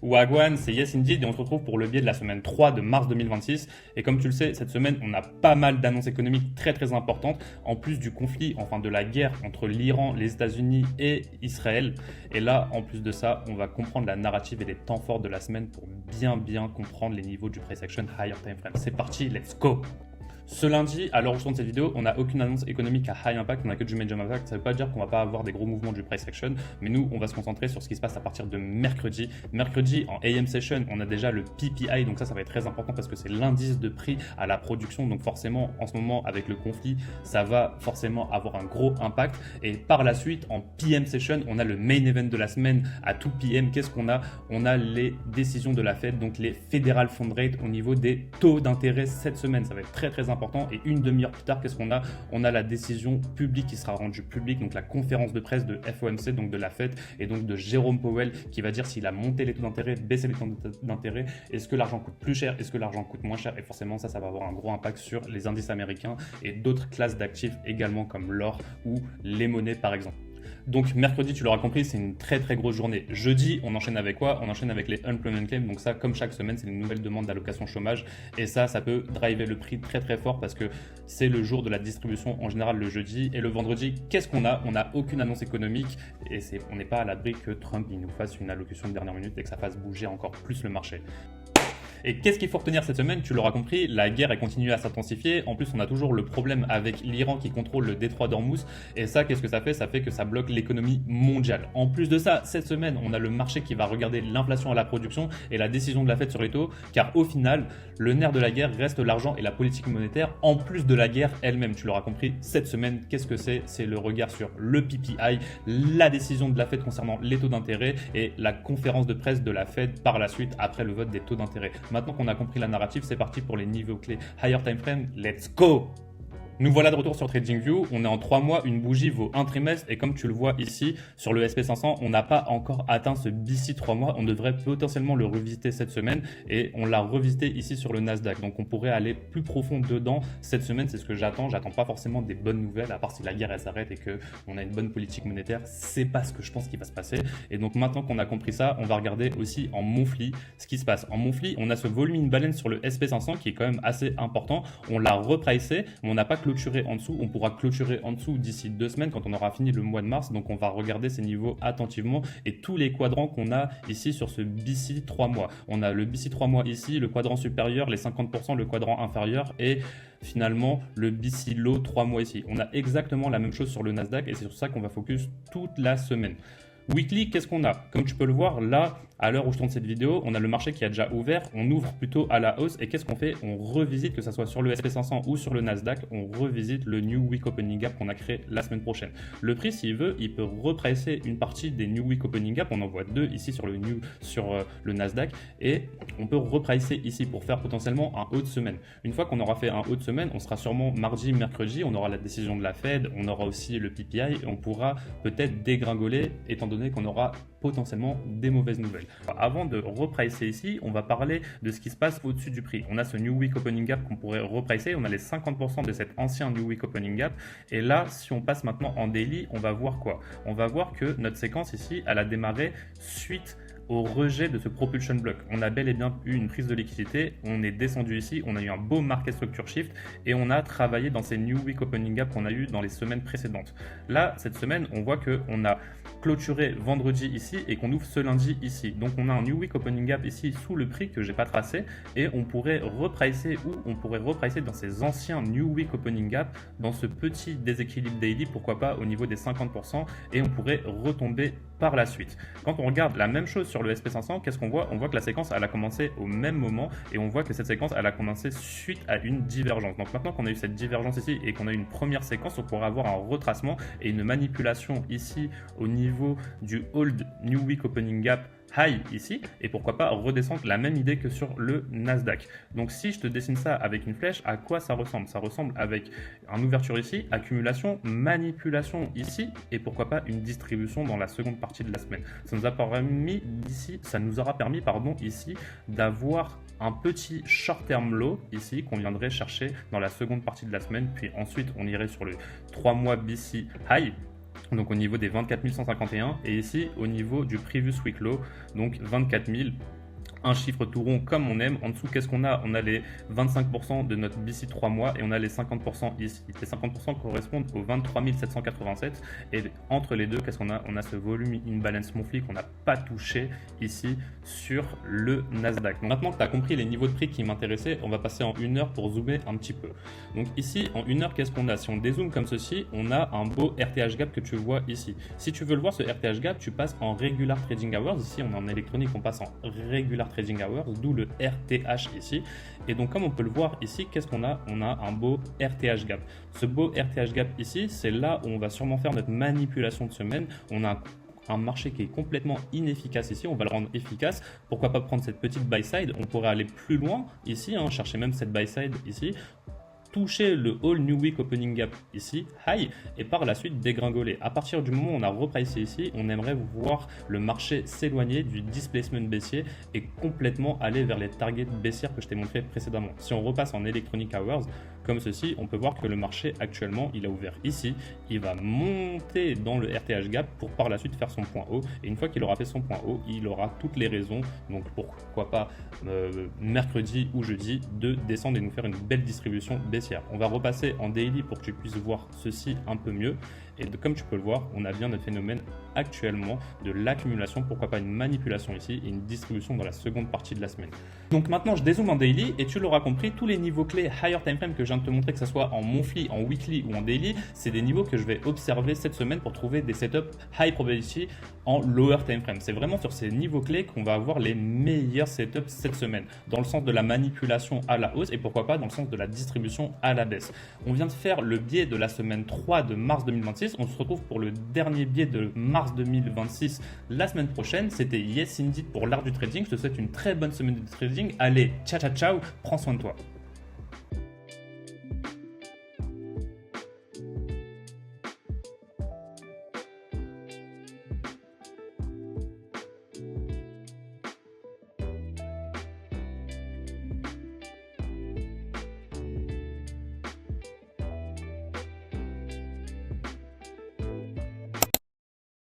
Wagwan, c'est Yes Indeed et on se retrouve pour le biais de la semaine 3 de mars 2026. Et comme tu le sais, cette semaine, on a pas mal d'annonces économiques très très importantes, en plus du conflit, enfin de la guerre entre l'Iran, les États-Unis et Israël. Et là, en plus de ça, on va comprendre la narrative et les temps forts de la semaine pour bien comprendre les niveaux du price action higher time frame. C'est parti, let's go! Ce lundi, à l'heure où je tourne cette vidéo, on n'a aucune annonce économique à high impact, on n'a que du medium impact. Ça ne veut pas dire qu'on va pas avoir des gros mouvements du price action, mais nous, on va se concentrer sur ce qui se passe à partir de mercredi. Mercredi, en AM session, on a déjà le PPI, donc ça va être très important parce que c'est l'indice de prix à la production. Donc forcément, en ce moment, avec le conflit, ça va forcément avoir un gros impact. Et par la suite, en PM session, on a le main event de la semaine à 2 PM. Qu'est-ce qu'on a? On a les décisions de la Fed, donc les Federal Fund Rate au niveau des taux d'intérêt cette semaine. Ça va être très important. Et une demi-heure plus tard, qu'est-ce qu'on a? On a la décision publique qui sera rendue publique, donc la conférence de presse de FOMC, donc de la Fed, et donc de Jérôme Powell, qui va dire s'il a monté les taux d'intérêt, baissé les taux d'intérêt, est-ce que l'argent coûte plus cher, est-ce que l'argent coûte moins cher, et forcément ça va avoir un gros impact sur les indices américains et d'autres classes d'actifs également comme l'or ou les monnaies par exemple. Donc mercredi, tu l'auras compris, c'est une très grosse journée. Jeudi, on enchaîne avec quoi? On enchaîne avec les unemployment claims. Donc ça, comme chaque semaine, c'est une nouvelle demande d'allocation chômage. Et ça peut driver le prix très fort parce que c'est le jour de la distribution en général le jeudi. Et le vendredi, qu'est-ce qu'on a? On n'a aucune annonce économique et on n'est pas à l'abri que Trump il nous fasse une allocution de dernière minute et que ça fasse bouger encore plus le marché. Et qu'est-ce qu'il faut retenir cette semaine? Tu l'auras compris, la guerre est continuée à s'intensifier. En plus, on a toujours le problème avec l'Iran qui contrôle le détroit d'Ormuz. Et ça, qu'est-ce que ça fait? Ça fait que ça bloque l'économie mondiale. En plus de ça, cette semaine, on a le marché qui va regarder l'inflation à la production et la décision de la Fed sur les taux. Car au final, le nerf de la guerre reste l'argent et la politique monétaire, en plus de la guerre elle-même. Tu l'auras compris, cette semaine, qu'est-ce que c'est? C'est le regard sur le PPI, la décision de la Fed concernant les taux d'intérêt et la conférence de presse de la Fed par la suite après le vote des taux d'intérêt. Maintenant qu'on a compris la narrative, c'est parti pour les niveaux clés higher time frame. Let's go! Nous voilà de retour sur TradingView, on est en 3 mois, une bougie vaut un trimestre et comme tu le vois ici sur le SP500, on n'a pas encore atteint ce BC 3 mois, on devrait potentiellement le revisiter cette semaine et on l'a revisité ici sur le Nasdaq, donc on pourrait aller plus profond dedans cette semaine, c'est ce que j'attends pas forcément des bonnes nouvelles, à part si la guerre elle s'arrête et qu'on a une bonne politique monétaire, c'est pas ce que je pense qu'il va se passer. Et donc maintenant qu'on a compris ça, on va regarder aussi en Monthly ce qui se passe. En Monthly, on a ce volume imbalance sur le SP500 qui est quand même assez important, on l'a repricé, mais on n'a pas clôturer en dessous, on pourra clôturer en dessous d'ici 2 semaines quand on aura fini le mois de mars, donc on va regarder ces niveaux attentivement et tous les quadrants qu'on a ici sur ce BC 3 mois. On a le BC 3 mois ici, le quadrant supérieur, les 50%, le quadrant inférieur et finalement le BC low 3 mois ici. On a exactement la même chose sur le Nasdaq et c'est sur ça qu'on va focus toute la semaine. Weekly, qu'est-ce qu'on a? Comme tu peux le voir, là, à l'heure où je tourne cette vidéo, on a le marché qui a déjà ouvert, on ouvre plutôt à la hausse et qu'est-ce qu'on fait? On revisite, que ce soit sur le SP500 ou sur le Nasdaq, on revisite le New Week Opening Gap qu'on a créé la semaine prochaine. Le prix, s'il veut, il peut repricer une partie des New Week Opening Gap, on en voit 2 ici sur le Nasdaq et on peut repricer ici pour faire potentiellement un haut de semaine. Une fois qu'on aura fait un haut de semaine, on sera sûrement mardi, mercredi, on aura la décision de la Fed, on aura aussi le PPI et on pourra peut-être dégringoler étant donné qu'on aura potentiellement des mauvaises nouvelles. Avant de repricer ici, on va parler de ce qui se passe au-dessus du prix. On a ce New Week Opening Gap qu'on pourrait repricer, on a les 50% de cet ancien New Week Opening Gap et là, si on passe maintenant en daily, on va voir quoi? On va voir que notre séquence ici, elle a démarré suite au rejet de ce propulsion block. On a bel et bien eu une prise de liquidité, on est descendu ici, on a eu un beau market structure shift et on a travaillé dans ces New Week Opening Gap qu'on a eu dans les semaines précédentes. Là, cette semaine, on voit qu'on a clôturé vendredi ici et qu'on ouvre ce lundi ici. Donc on a un New Week Opening Gap ici sous le prix que j'ai pas tracé et on pourrait repricer dans ces anciens New Week Opening Gap dans ce petit déséquilibre daily, pourquoi pas au niveau des 50% et on pourrait retomber par la suite. Quand on regarde la même chose sur le SP500, qu'est-ce qu'on voit? On voit que la séquence elle a commencé au même moment et on voit que cette séquence elle a commencé suite à une divergence. Donc maintenant qu'on a eu cette divergence ici et qu'on a eu une première séquence, on pourrait avoir un retracement et une manipulation ici au niveau du Hold New Week Opening Gap high ici et pourquoi pas redescendre la même idée que sur le Nasdaq. Donc si je te dessine ça avec une flèche, à quoi ça ressemble? Ça ressemble avec une ouverture ici, accumulation, manipulation ici et pourquoi pas une distribution dans la seconde partie de la semaine. Ça nous aura permis ici d'avoir un petit short term low ici qu'on viendrait chercher dans la seconde partie de la semaine, puis ensuite on irait sur le 3 mois BC high donc au niveau des 24 151, et ici au niveau du previous week low, donc 24 000. Un chiffre tout rond comme on aime. En dessous, qu'est-ce qu'on a? On a les 25% de notre BC 3 mois et on a les 50% ici. Les 50% correspondent aux 23 787. Et entre les deux, qu'est-ce qu'on a? On a ce volume imbalance monthly qu'on n'a pas touché ici sur le Nasdaq. Donc maintenant que tu as compris les niveaux de prix qui m'intéressaient, on va passer en 1 heure pour zoomer un petit peu. Donc ici, en 1 heure, qu'est-ce qu'on a? Si on dézoome comme ceci, on a un beau RTH gap que tu vois ici. Si tu veux le voir, ce RTH gap, tu passes en regular trading hours. Ici, on est en électronique, on passe en regular trading hours, d'où le RTH ici. Et donc comme on peut le voir ici, qu'est-ce qu'on a? On a un beau RTH gap. Ce beau RTH gap ici, c'est là où on va sûrement faire notre manipulation de semaine. On a un marché qui est complètement inefficace ici, on va le rendre efficace. Pourquoi pas prendre cette petite buy side? On pourrait aller plus loin ici, chercher même cette buy side ici, toucher le All New Week Opening Gap ici, high, et par la suite dégringoler. À partir du moment où on a repricé ici, on aimerait voir le marché s'éloigner du displacement baissier et complètement aller vers les targets baissières que je t'ai montré précédemment. Si on repasse en Electronic Hours, comme ceci, on peut voir que le marché actuellement, il a ouvert ici, il va monter dans le RTH gap pour par la suite faire son point haut. Et une fois qu'il aura fait son point haut, il aura toutes les raisons, donc pourquoi pas mercredi ou jeudi, de descendre et nous faire une belle distribution baissière. On va repasser en daily pour que tu puisses voir ceci un peu mieux. Et comme tu peux le voir, on a bien notre phénomène actuellement de l'accumulation, pourquoi pas une manipulation ici et une distribution dans la seconde partie de la semaine. Donc maintenant, je dézoome en daily et tu l'auras compris, tous les niveaux clés higher time frame que je viens de te montrer, que ce soit en monthly, en weekly ou en daily, c'est des niveaux que je vais observer cette semaine pour trouver des setups high probability en lower time frame. C'est vraiment sur ces niveaux clés qu'on va avoir les meilleurs setups cette semaine, dans le sens de la manipulation à la hausse et pourquoi pas dans le sens de la distribution à la baisse. On vient de faire le biais de la semaine 3 de mars 2026. On se retrouve pour le dernier biais de mars 2026 la semaine prochaine. C'était Yes Indeed pour l'art du trading. Je te souhaite une très bonne semaine de trading. Allez, ciao ciao ciao, prends soin de toi.